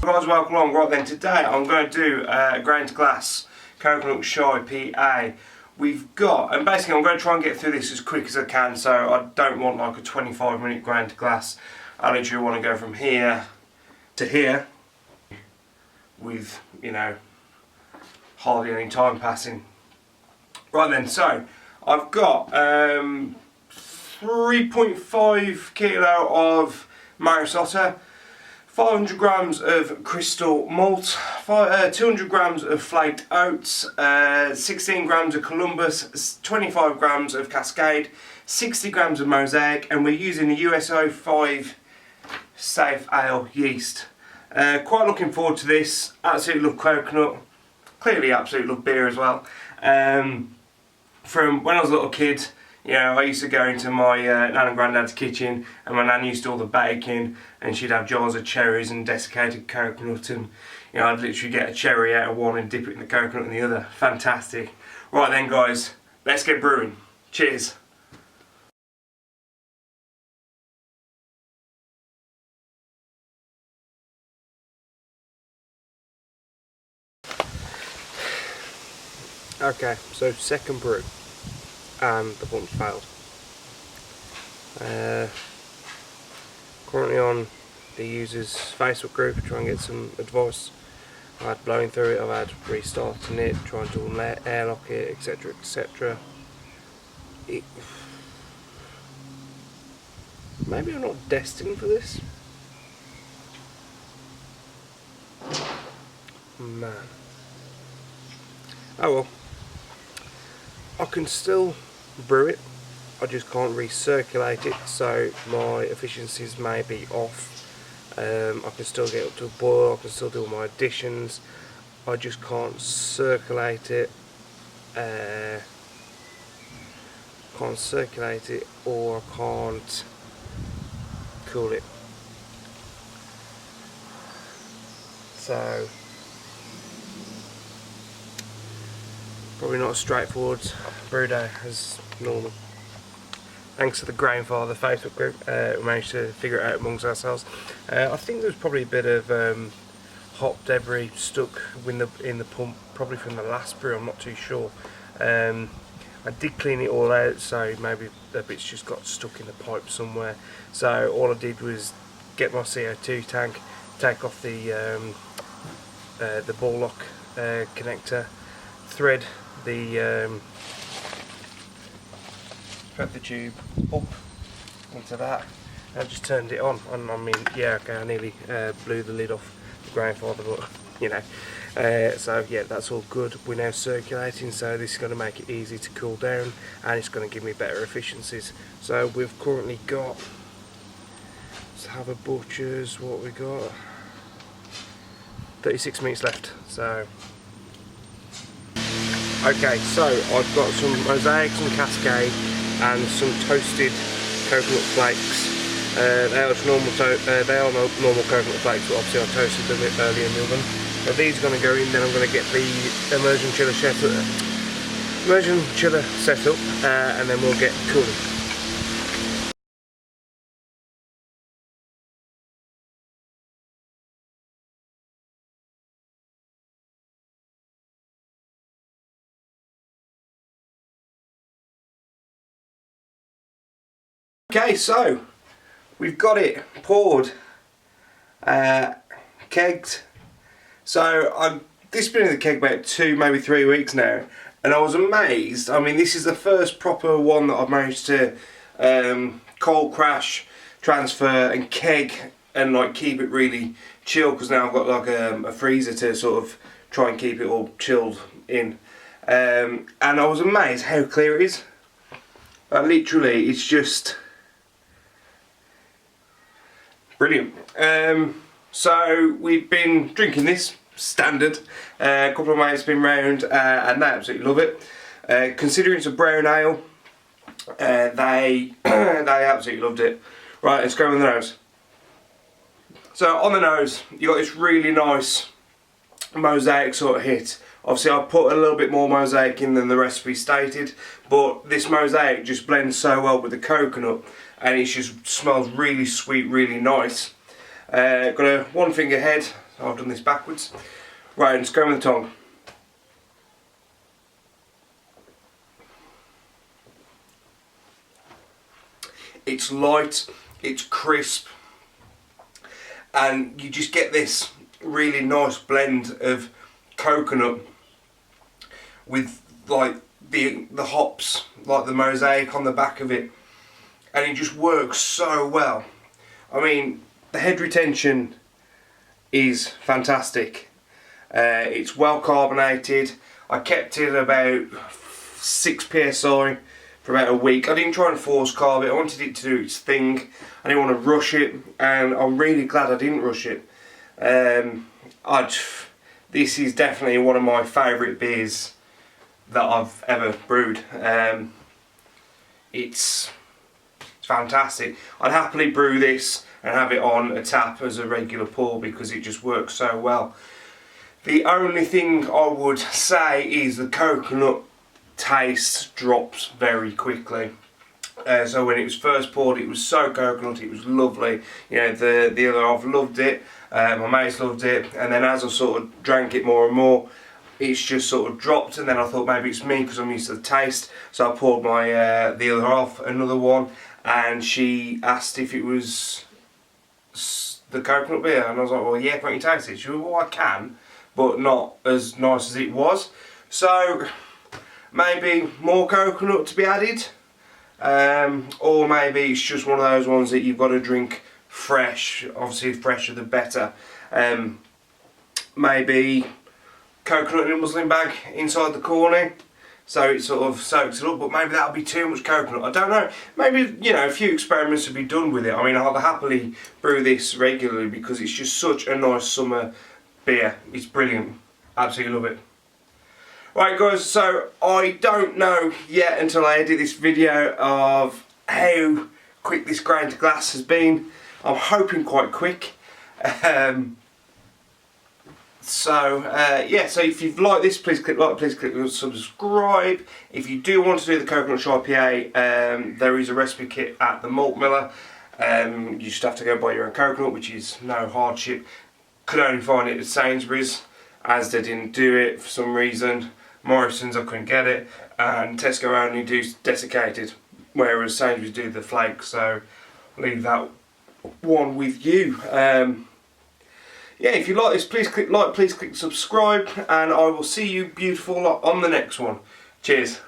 Guys, welcome along. Right then, today I'm going to do a grain to glass coconut shy PA. We've got, and basically I'm going to try and get through this as quick as I can, so I don't want like a 25-minute grain to glass. I literally want to go from here to here with, you know, hardly any time passing. Right then, so I've got 3.5 kilo of Marisota, 500 grams of crystal malt, 200 grams of flaked oats, 16 grams of Columbus, 25 grams of Cascade, 60 grams of Mosaic, and we're using the USO 5 Safe Ale yeast. Quite looking forward to this. Absolutely love coconut. Clearly absolutely love beer as well. From when I was a little kid, you know, I used to go into my nan and granddad's kitchen, and my nan used to do all the baking, and she'd have jars of cherries and desiccated coconut, and you know, I'd literally get a cherry out of one and dip it in the coconut in the other. Fantastic. Right then guys, let's get brewing. Cheers. Okay, so second brew, and the punch failed. Currently on the user's Facebook group to try and get some advice. I've had blowing through it, I've had restarting it, trying to airlock it, etc, etc. Maybe I'm not destined for this. Man. Oh well. I can still brew it, I just can't recirculate it, so my efficiencies may be off. I can still get up to a boil, I can still do all my additions, I just can't circulate it. Or I can't cool it. So probably not as straightforward brew day as normal. Thanks to the Grainfather Facebook group, we managed to figure it out amongst ourselves. I think there's probably a bit of hop debris stuck in the pump, probably from the last brew, I'm not too sure. I did clean it all out, so maybe a bit's just got stuck in the pipe somewhere. So all I did was get my CO2 tank, take off the ball lock connector, thread the tube up into that, and I just turned it on, and I mean, yeah, okay, I nearly blew the lid off the Grainfather, but you know, so yeah, that's all good. We're now circulating, so this is going to make it easy to cool down, and it's going to give me better efficiencies. So we've currently got, let's have a butcher's, what we got, 36 minutes left. So okay, so I've got some Mosaic, some Cascade, and some toasted coconut flakes. They are normal coconut flakes, but obviously I toasted them a bit earlier in the oven. So these are going to go in, then I'm going to get the immersion chiller set up, and then we'll get cooling. Okay, so we've got it poured, kegged. So this has been in the keg about 2, maybe 3 weeks now, and I was amazed. I mean, this is the first proper one that I've managed to cold crash, transfer, and keg, and like keep it really chill, because now I've got like a freezer to sort of try and keep it all chilled in. And I was amazed how clear it is. Literally, it's just brilliant. So we've been drinking this standard. A couple of mates have been round, and they absolutely love it. Considering it's a brown ale, they absolutely loved it. Right, let's go on the nose. So on the nose, you got this really nice Mosaic sort of hit. Obviously I put a little bit more Mosaic in than the recipe stated, but this Mosaic just blends so well with the coconut, and it just smells really sweet, really nice. Got a 1 finger head, I've done this backwards. Right, let's go with the tongue. It's light, it's crisp, and you just get this really nice blend of coconut with like the hops, like the mosaic on the back of it, and it just works so well. I mean, the head retention is fantastic. It's well carbonated. I kept it about 6 psi for about a week. I didn't try and force carb it. I wanted it to do its thing. I didn't want to rush it, and I'm really glad I didn't rush it. This is definitely one of my favourite beers that I've ever brewed. It's fantastic. I'd happily brew this and have it on a tap as a regular pour because it just works so well. The only thing I would say is the coconut taste drops very quickly. So when it was first poured, it was so coconut, it was lovely. You know, the other half loved it, my mates loved it, and then as I sort of drank it more and more, it's just sort of dropped, and then I thought maybe it's me because I'm used to the taste. So I poured my the other half another one, and she asked if it was the coconut beer, and I was like, well, yeah, can't you taste it? She went, well, I can, but not as nice as it was. So maybe more coconut to be added, or maybe it's just one of those ones that you've got to drink fresh. Obviously, fresher the better. Maybe coconut in a muslin bag inside the corner, so it sort of soaks it up, but maybe that'll be too much coconut. I don't know. Maybe, you know, a few experiments would be done with it. I mean, I'll happily brew this regularly because it's just such a nice summer beer. It's brilliant. Absolutely love it. Right guys, so I don't know yet until I edit this video of how quick this grain to glass has been. I'm hoping quite quick. So if you've liked this, please click like, please click subscribe. If you do want to do the Coconut Shy IPA, there is a recipe kit at the Malt Miller. You just have to go buy your own coconut, which is no hardship. Could only find it at Sainsbury's. Asda didn't do it for some reason. Morrison's I couldn't get it, and Tesco only do desiccated, whereas Sainsbury's do the flake. So I'll leave that one with you. Yeah, if you like this, please click like, please click subscribe, and I will see you beautiful on the next one. Cheers.